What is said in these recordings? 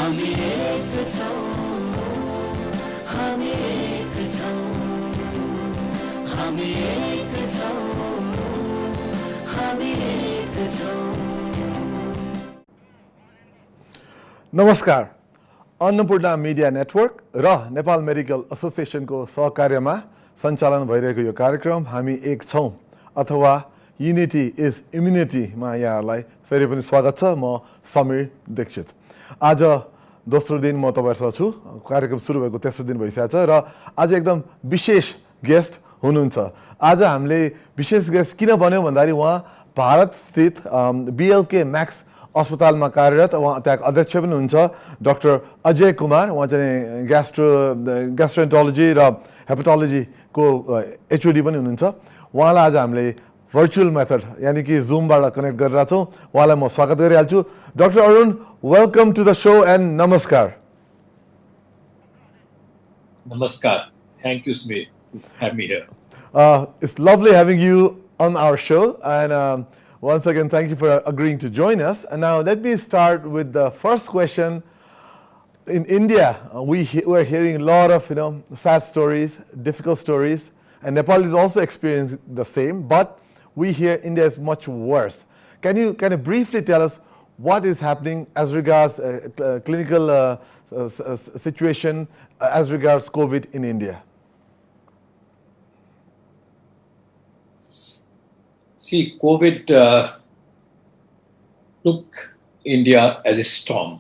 हामी एक छौं हामी एक छौं हामी एक छौं हामी एक छौं नमस्कार अन्नपूर्ण मिडिया नेटवर्क र नेपाल मेडिकल एसोसिएसनको सहकार्यमा सञ्चालन भइरहेको यो कार्यक्रम हामी एक छौं अथवा युनिटी इज इम्युनिटीमा यहाँहरूलाई फेरि पनि स्वागत छ। म समीर दीक्षित। आज दोस्रो दिन म तपाईहरुसँग छु। कार्यक्रम सुरु भएको तेस्रो दिन भइसकेको छ र आज एकदम विशेष गेस्ट हुनुहुन्छ। आज हामीले विशेष गेस्ट किन भन्यौं भन्दाखेरि उहाँ भारत स्थित बीएलके मैक्स अस्पतालमा कार्यरत उहाँ त्यहाँको अध्यक्ष पनि हुनुहुन्छ डाक्टर अजय कुमार। उहाँ चाहिँ ग्यास्ट्रोएन्टरोलोजी र हेपाटोलोजीको एचओडी पनि हुनुहुन्छ। उहाँलाई आज हामीले भर्चुअल मेथड यानी कि जुमबाट कनेक्ट गरिरहेका छौँ। उहाँलाई म स्वागत गरिहाल्छु। Doctor Arun, welcome to the show and नमस्कार। Namaskar. Thank you, Smir, to have me here. It's lovely having you on our show, and once again, thank you for agreeing to join us. And now let me start with the first question. In India, we're hearing a lot of sad stories, difficult stories, and Nepal is also experiencing the same. But we hear India is much worse. Can you kind of briefly tell us what is happening as regards clinical situation as regards COVID in India? See, COVID took India as a storm.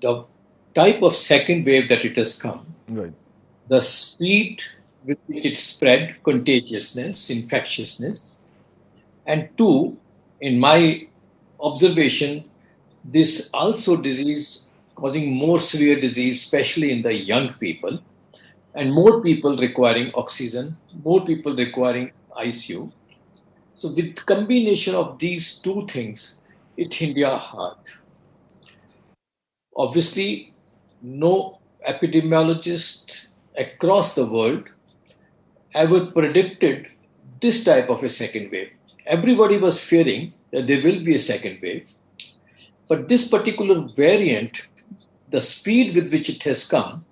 The type of second wave that it has come, Right. the speed with which it spread, contagiousness, infectiousness, and two, in my observation, this also disease causing more severe disease, especially in the young people, and more people requiring oxygen, more people requiring ICU. So with combination of these two things, it hit India hard. Obviously, no epidemiologist across the world ever predicted this type of a second wave. Everybody was fearing that there will be a second wave. But this particular variant, the speed with which it has come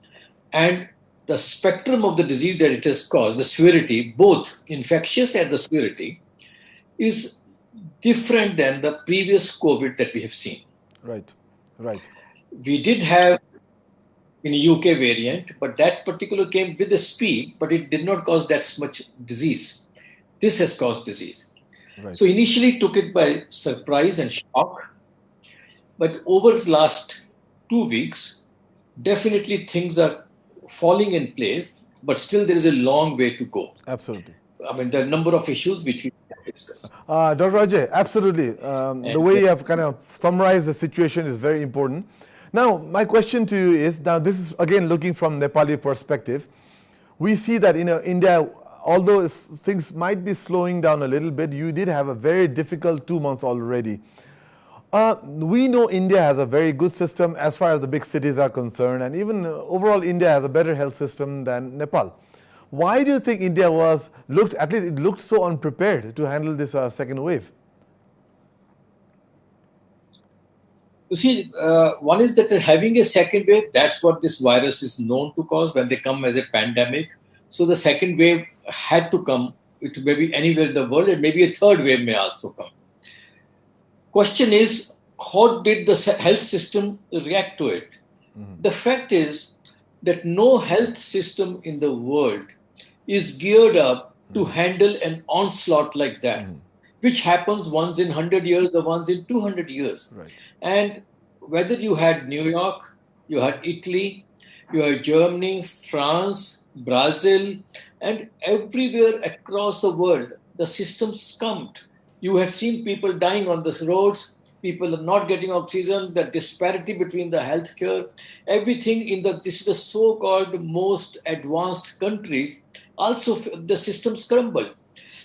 and the spectrum of the disease that it has caused, the severity, both infectious and the severity, is different than the previous COVID that we have seen. Right, right. We did have in UK variant, but that particular came with the speed, but it did not cause that much disease. This has caused disease. Right. So initially took it by surprise and shock, but over the last 2 weeks, definitely things are falling in place, but still there is a long way to go. Absolutely. I mean, there are a number of issues which we can discuss. Dr. Ajay, absolutely. The way you have kind of summarized the situation is very important. Now, my question to you is, now this is again looking from Nepali perspective. We see that India, although things might be slowing down a little bit, you did have a very difficult 2 months already. We know India has a very good system as far as the big cities are concerned, and even overall India has a better health system than Nepal. Why do you think India looked so unprepared to handle this second wave? You see, one is that having a second wave, that's what this virus is known to cause when they come as a pandemic. So the second wave had to come. It may be anywhere in the world, and maybe a third wave may also come. Question is, how did the health system react to it? Mm-hmm. The fact is that no health system in the world is geared up to handle an onslaught like that, which happens once in 100 years or once in 200 years. Right. And whether you had New York, you had Italy, you had Germany, France, Brazil, and everywhere across the world, the system succumbed. You have seen people dying on the roads, people are not getting oxygen, the disparity between the healthcare, everything this is the so-called most advanced countries, also the systems crumble.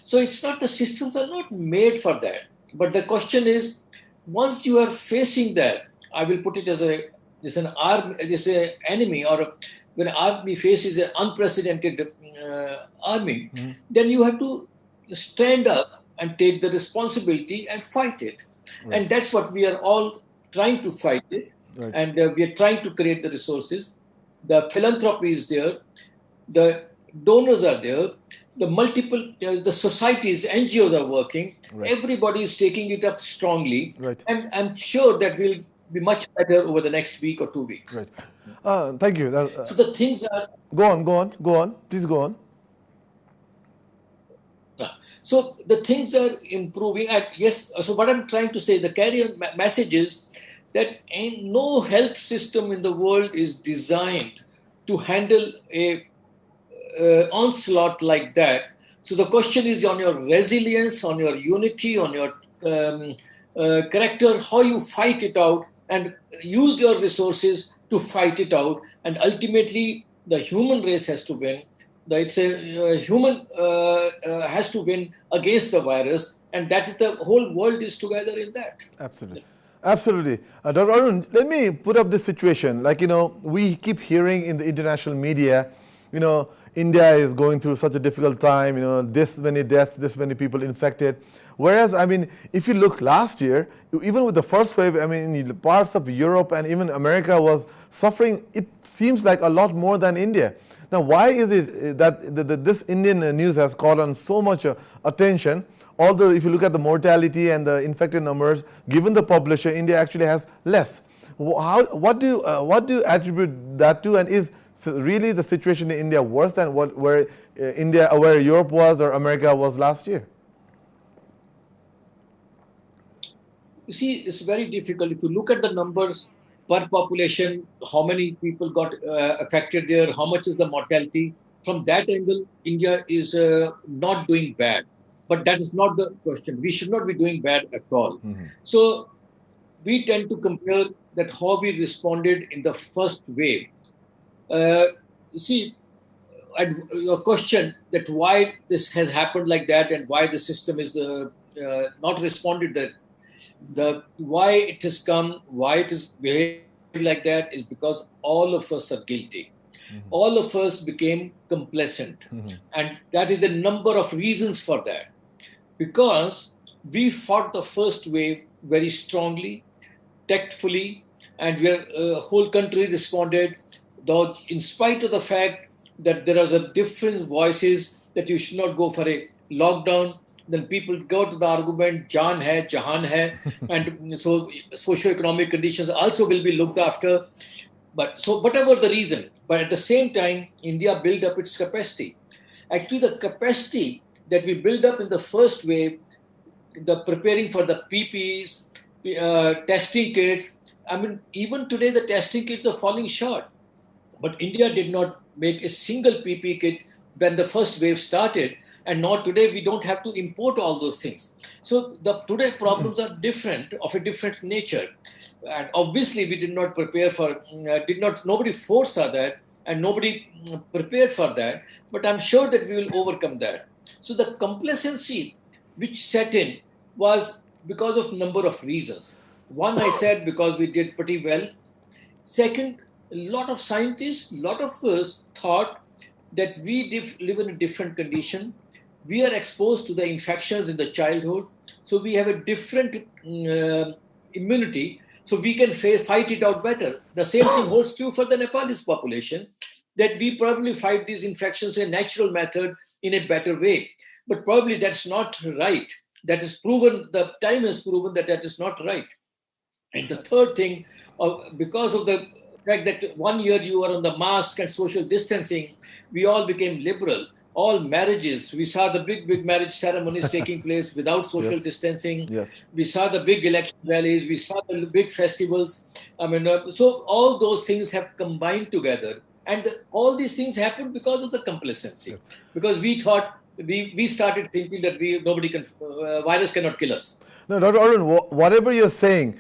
So it's not, the systems are not made for that. But the question is, once you are facing that, I will put it as an enemy, or when an army faces an unprecedented army, then you have to stand up and take the responsibility and fight it. Right. And that's what we are all trying to fight it, Right. and we are trying to create the resources. The philanthropy is there, the donors are there, the multiple, the societies, NGOs are working. Right. Everybody is taking it up strongly, Right. and I'm sure that we'll be much better over the next week or 2 weeks. Right. Thank you. So the things are. Go on. Please go on. So the things are improving. And yes, so what I'm trying to say, the carrier message is that no health system in the world is designed to handle a onslaught like that. So the question is on your resilience, on your unity, on your character, how you fight it out and use your resources to fight it out. And ultimately, the human race has to win. It's a human has to win against the virus, and that is the whole world is together in that. Absolutely. Absolutely. Dr. Arun, let me put up this situation. Like, we keep hearing in the international media, India is going through such a difficult time, this many deaths, this many people infected. Whereas, if you look last year, even with the first wave, in parts of Europe and even America was suffering, it seems like a lot more than India. Now, why is it that this Indian news has caught on so much attention? Although if you look at the mortality and the infected numbers, given the population, India actually has less. What do you attribute that to? And is really the situation in India worse than where Europe was or America was last year? You see, it's very difficult. If you look at the numbers per population, how many people got affected there, how much is the mortality, from that angle, India is not doing bad. But that is not the question. We should not be doing bad at all. Mm-hmm. So we tend to compare that how we responded in the first wave. See, your question that why this has happened like that and why the system is not responded that. The why it has come, why it is behaved like that is because all of us are guilty. Mm-hmm. All of us became complacent. Mm-hmm. And that is the number of reasons for that. Because we fought the first wave very strongly, tactfully, and whole country responded, though in spite of the fact that there are different voices that you should not go for a lockdown. Then people go to the argument, jaan hai, jahan hai, and so socio-economic conditions also will be looked after. But so whatever the reason, but at the same time, India built up its capacity. Actually, the capacity that we built up in the first wave, the preparing for the PPEs, testing kits. Even today the testing kits are falling short. But India did not make a single PPE kit when the first wave started. And now today we don't have to import all those things. So today problems are different, of a different nature. And obviously we did not prepare for, nobody foresaw that and nobody prepared for that. But I'm sure that we will overcome that. So the complacency which set in was because of number of reasons. One, I said, because we did pretty well. Second, a lot of scientists, a lot of us thought that we live in a different condition. We are exposed to the infections in the childhood. So we have a different immunity. So we can fight it out better. The same thing holds true for the Nepalese population, that we probably fight these infections in a natural method in a better way. But probably that's not right. That is proven, the time has proven that is not right. And the third thing, because of the fact that 1 year you were on the mask and social distancing, we all became liberal. All marriages, we saw the big marriage ceremonies taking place without social distancing. Yes. We saw the big election rallies. We saw the big festivals. So all those things have combined together. And all these things happened because of the complacency. Yes. Because we thought, we started thinking that virus cannot kill us. No, Dr. Arun, whatever you're saying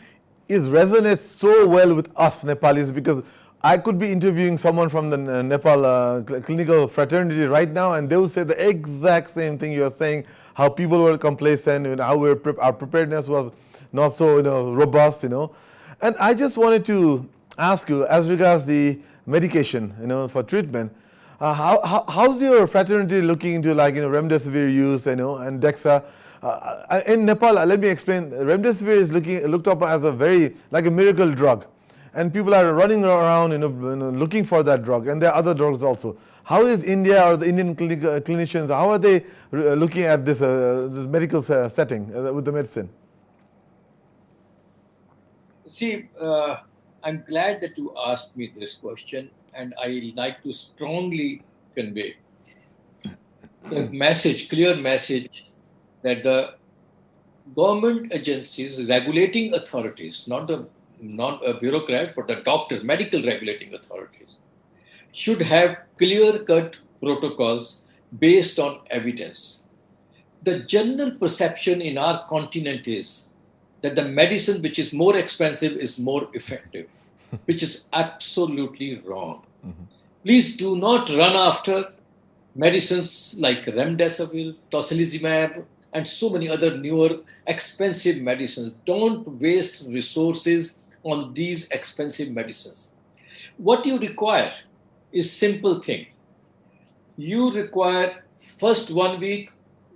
resonates so well with us Nepalis, because I could be interviewing someone from the Nepal clinical fraternity right now, and they will say the exact same thing you're saying, how people were complacent, and how our preparedness was not so robust, And I just wanted to ask you, as regards the medication, for treatment, how's your fraternity looking into remdesivir use, and Dexa? In Nepal, let me explain. Remdesivir is looked up as like a miracle drug, and people are running around, looking for that drug. And there are other drugs also. How is India or the Indian clinicians? How are they looking at this medical setting with the medicine? See, I'm glad that you asked me this question, and I like to strongly convey the message, clear message, that the government agencies, regulating authorities, not bureaucrats, but the medical regulating authorities, should have clear-cut protocols based on evidence. The general perception in our continent is that the medicine which is more expensive is more effective, which is absolutely wrong. Please do not run after medicines like remdesivir, tocilizumab, and so many other newer expensive medicines. Don't waste resources on these expensive medicines. What you require is simple thing. You require first 1 week,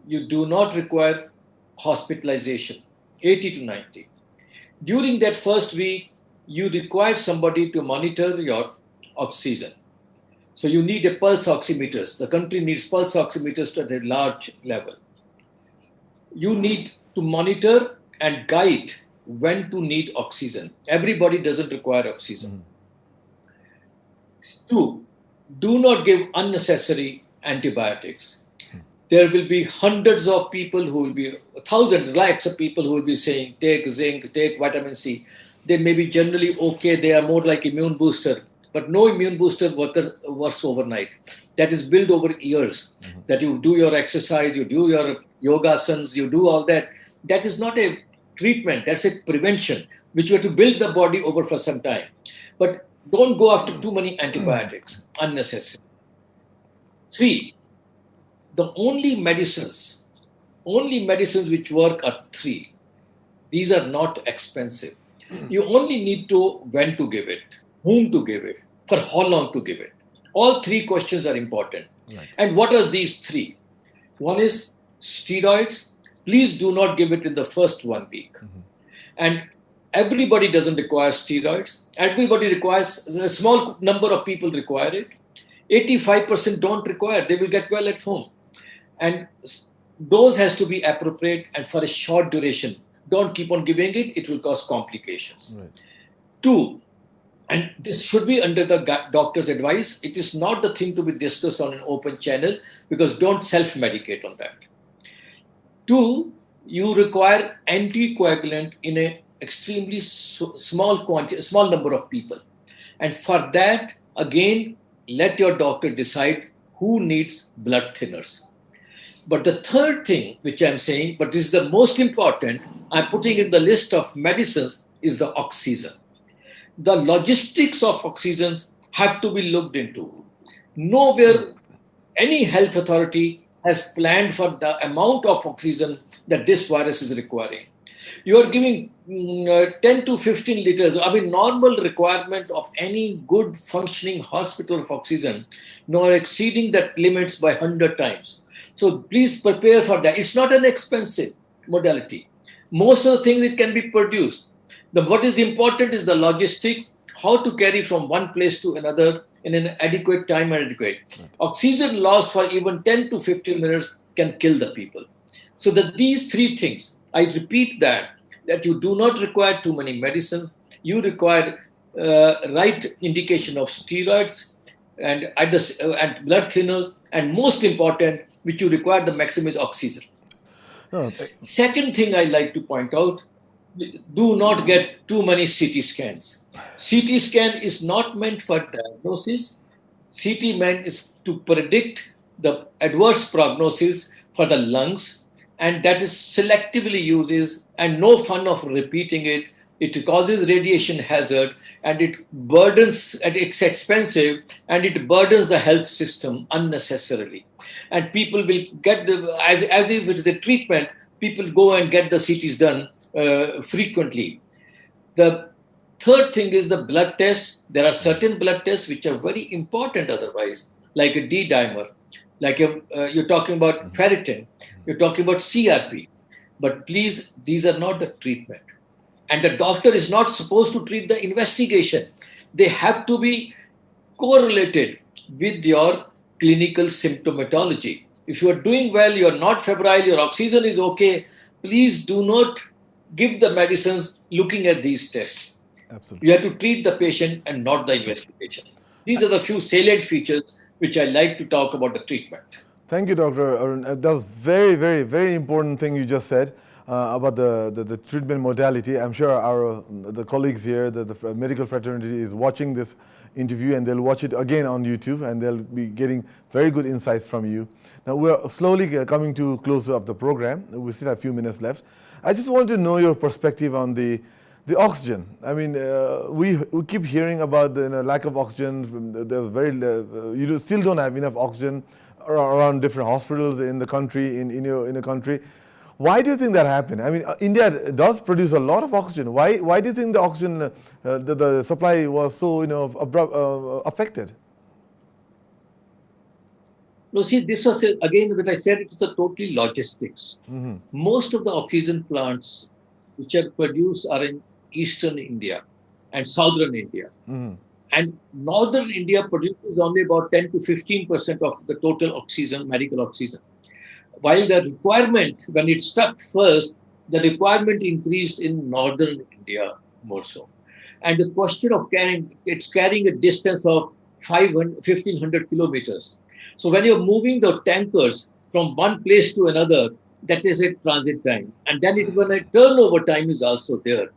you do not require hospitalization, 80 to 90. During that first week, you require somebody to monitor your oxygen. So you need a pulse oximeters. The country needs pulse oximeters at a large level. You need to monitor and guide when to need oxygen. Everybody doesn't require oxygen. 2, do not give unnecessary antibiotics. There will be hundreds of people who will be, thousands, lakhs of people who will be saying, take zinc, take vitamin C. They may be generally okay. They are more like immune booster. But no immune booster works overnight. That is built over years. That you do your exercise, you do your yogasans, you do all that. That is not a treatment. That's a prevention, which you have to build the body over for some time. But don't go after too many antibiotics, unnecessary. 3, the only medicines which work are 3. These are not expensive. You only need to when to give it, whom to give it, for how long to give it. All 3 questions are important. Right. And what are these 3? One is steroids. Please do not give it in the first 1 week. And everybody doesn't require steroids. Everybody requires, a small number of people require it. 85% don't require. They will get well at home. And dose has to be appropriate and for a short duration. Don't keep on giving it. It will cause complications. Right. 2, and this should be under the doctor's advice. It is not the thing to be discussed on an open channel, because don't self-medicate on that. 2, you require anticoagulant in an extremely small number of people. And for that, again, let your doctor decide who needs blood thinners. But the third thing which I'm saying, but this is the most important, I'm putting in the list of medicines, is the oxygen. The logistics of oxygen have to be looked into. Nowhere any health authority has planned for the amount of oxygen that this virus is requiring. You are giving 10 to 15 liters. I mean, normal requirement of any good functioning hospital of oxygen, nor exceeding that limits by 100 times. So please prepare for that. It's not an expensive modality. Most of the things it can be produced. What is important is the logistics, how to carry from one place to another in an adequate time and adequate. Oxygen loss for even 10 to 15 minutes can kill the people. So that these 3 things, I repeat that you do not require too many medicines. You require right indication of steroids and blood thinners, and most important, which you require the maximum is oxygen. Second thing I like to point out, do not get too many CT scans. CT scan is not meant for diagnosis. CT meant is to predict the adverse prognosis for the lungs, and that is selectively uses, and no fun of repeating it. It causes radiation hazard, and it burdens, and it's expensive, and it burdens the health system unnecessarily. And people will get as if it is a treatment, people go and get the CTs done frequently. The third thing is the blood tests. There are certain blood tests which are very important otherwise, like a D dimer, like you're talking about ferritin, you're talking about CRP. But please, these are not the treatment. And the doctor is not supposed to treat the investigation. They have to be correlated with your clinical symptomatology. If you are doing well, you are not febrile, your oxygen is okay, please do not give the medicines looking at these tests. Absolutely. You have to treat the patient and not the investigation. These are the few salient features which I like to talk about the treatment. Thank you, Dr. Arun. That was very, very, very important thing you just said about the treatment modality. I'm sure the colleagues here, the medical fraternity is watching this interview, and they'll watch it again on YouTube, and they'll be getting very good insights from you. Now, we're slowly coming to close of the program. We still have a few minutes left. I just want to know your perspective on the oxygen. I mean, we keep hearing about the lack of oxygen. You still don't have enough oxygen around different hospitals in the country, in a country. Why do you think that happened? I mean, India does produce a lot of oxygen. Why do you think the oxygen, the supply was so affected? No, see, this was, again, when I said it was a totally logistics. Mm-hmm. Most of the oxygen plants which are produced are in eastern India and southern India. Mm-hmm. And northern India produces only about 10 to 15% of the total oxygen, medical oxygen. While the requirement, when it stuck first, the requirement increased in northern India more so. And the question of it's carrying a distance of 1,500 kilometers. So when you're moving the tankers from one place to another, that is a transit time. And then when a turnover time is also there.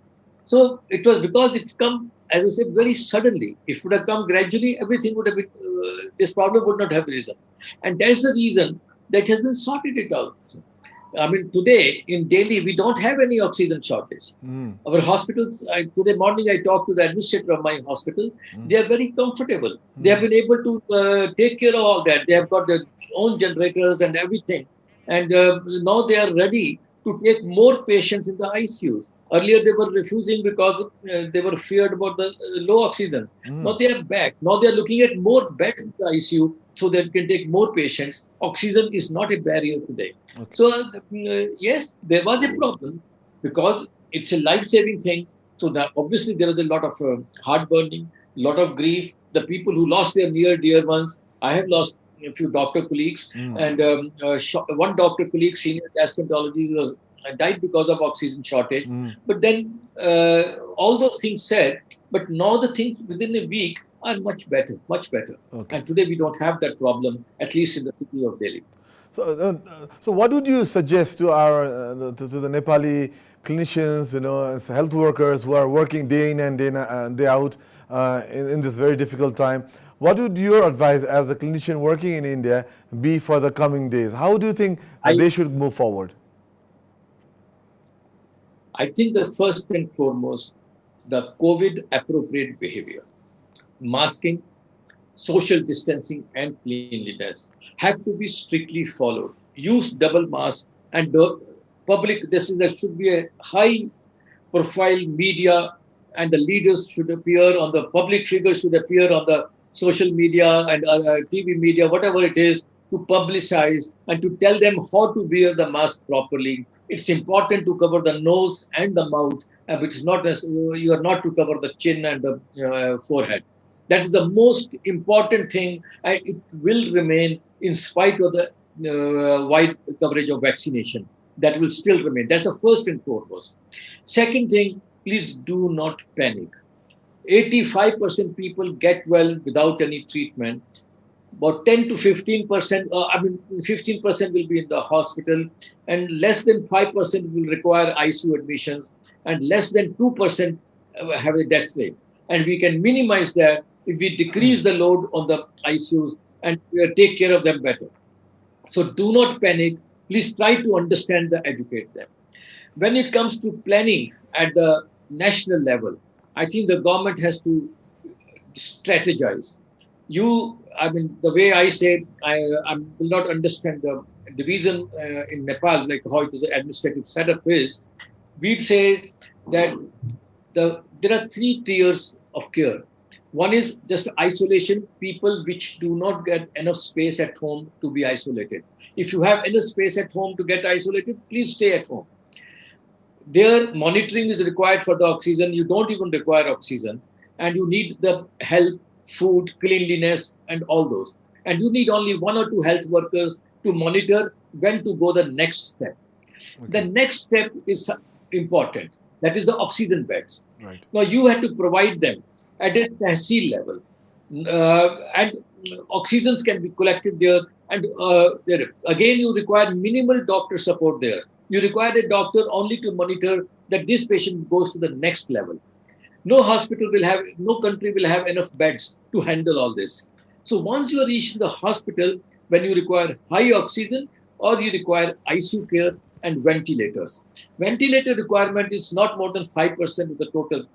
So it was because it's come, as I said, very suddenly. If it would have come gradually, everything would have been, this problem would not have arisen. And that's the reason that has been sorted it out. I mean, today in Delhi, we don't have any oxygen shortage. Mm. Our hospitals, today morning I talked to the administrator of my hospital. They are very comfortable. They have been able to take care of all that. They have got their own generators and everything. And now they are ready to take more patients in the ICUs. Earlier, they were refusing because they were feared about the low oxygen. Now they are back. Now they are looking at more beds in the ICU so that can take more patients. Oxygen is not a barrier today. Okay. So, yes, there was a problem because it's a life-saving thing. So that obviously there is a lot of heartburning, a lot of grief. The people who lost their near dear ones, I have lost a few doctor colleagues, and one doctor colleague, senior gastroenterologist, died because of oxygen shortage. But then all those things said, but now the things within a week are much better, much better. Okay. And today we don't have that problem, at least in the city of Delhi. So what would you suggest to our to the Nepali clinicians, as health workers who are working day in and day out in this very difficult time? What would your advice as a clinician working in India be for the coming days? How do you think they should move forward? I think the first and foremost, the COVID appropriate behavior, masking, social distancing, and cleanliness have to be strictly followed. Use double mask and public. There should be a high profile media, and the leaders should appear on the public figures should appear on the social media and TV media, whatever it is, to publicize and to tell them how to wear the mask properly. It's important to cover the nose and the mouth, which is not you are not to cover the chin and the forehead. That is the most important thing, and it will remain in spite of the wide coverage of vaccination. That will still remain. That's the first and foremost. Second thing, please do not panic. 85% people get well without any treatment. About 10 to 15%, 15% will be in the hospital, and less than 5% will require ICU admissions, and less than 2% have a death rate. And we can minimize that if we decrease the load on the ICUs and take care of them better. So do not panic. Please try to understand and educate them. When it comes to planning at the national level, I think the government has to strategize. The way I say, I will not understand the reason in Nepal, like how it is administrative setup is. We'd say that there are 3 tiers of care. One is just isolation, people which do not get enough space at home to be isolated. If you have enough space at home to get isolated, please stay at home. Their monitoring is required for the oxygen. You don't even require oxygen. And you need the help, food, cleanliness, and all those. And you need only 1 or 2 health workers to monitor when to go the next step. The next step is important. That is the oxygen beds. Right. Now you have to provide them at a tehsil level. And oxygens can be collected there. And again, you require minimal doctor support there. You require a doctor only to monitor that this patient goes to the next level. No hospital will have, no country will have enough beds to handle all this. So once you reach the hospital, when you require high oxygen or you require ICU care and ventilators. Ventilator requirement is not more than 5% of the total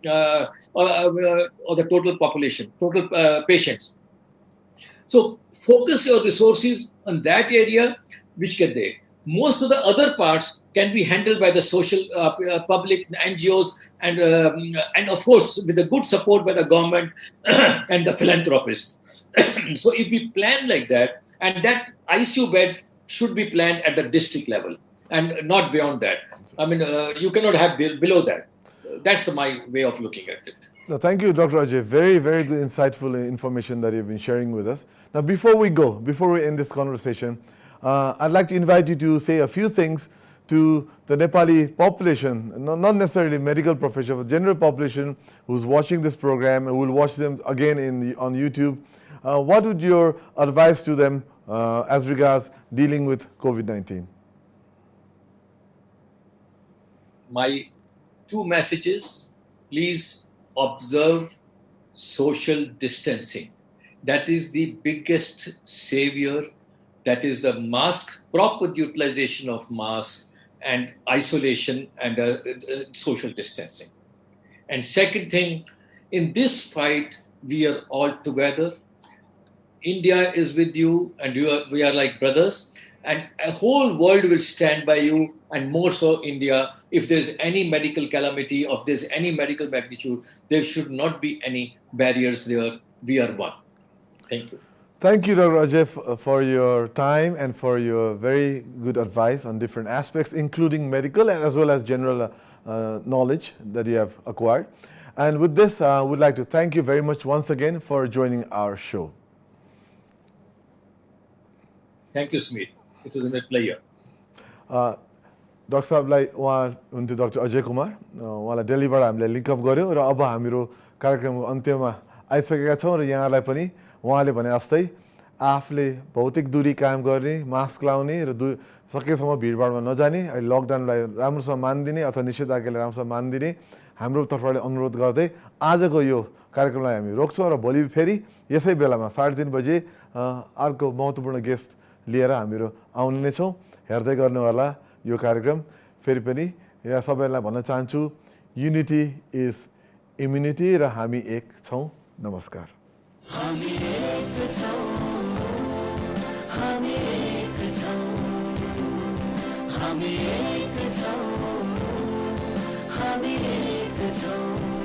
or the total population, total patients. So focus your resources on that area, which can they. Most of the other parts can be handled by the social, public NGOs, and of course with the good support by the government and the philanthropists. So if we plan like that, and that ICU beds should be planned at the district level and not beyond that. I mean, you cannot have below that. That's my way of looking at it. No, thank you, Dr. Ajay. Very, very good, insightful information that you've been sharing with us. Now, before we end this conversation, I'd like to invite you to say a few things to the Nepali population, not necessarily medical profession, but general population who's watching this program and will watch them again on YouTube. What would your advice to them as regards dealing with COVID-19? My 2 messages: please observe social distancing. That is the biggest savior. That is the mask, proper utilization of mask and isolation and social distancing. And second thing, in this fight, we are all together. India is with you, and we are like brothers, and a whole world will stand by you, and more so India. If there's any medical calamity, if there's any medical magnitude, there should not be any barriers there. We are one. Thank you. Thank you, Dr. Ajay, for your time and for your very good advice on different aspects, including medical and as well as general knowledge that you have acquired. And with this, I would like to thank you very much once again for joining our show. Thank you, Smith. It was a pleasure. Doctor साहबलाई उहाँ हुन्थ्यो doctor Ajay Kumar, उहाँलाई दिल्लीबाट हामीले link up गऱ्यौँ र अब हाम्रो कार्यक्रमको अन्त्यमा आइसकेका छौँ र यहाँलाई पनि उहाँले भने जस्तै आफूले भौतिक दूरी कायम गर्ने, मास्क लाउने र सकेसम्म भिडभाडमा नजाने, अहिले लकडाउनलाई राम्रोसँग मानिदिने अथवा निषेधाज्ञालाई राम्रोसँग मानिदिने हाम्रो तर्फबाट अनुरोध गर्दै आजको यो कार्यक्रमलाई हामी रोक्छौँ र भोलि फेरि यसै बेलामा 3:30 बजे अर्को महत्त्वपूर्ण गेस्ट लिएर हामीहरू आउने नै छौँ। हेर्दै गर्नु होला यो कार्यक्रम। फेरि पनि यहाँ सबैलाई भन्न चाहन्छु, युनिटी इज इम्युनिटी र हामी एक छौँ। नमस्कार। हामी एक छौँ, हामी एक छौँ, हामी एक छौँ, हामी एक छौँ।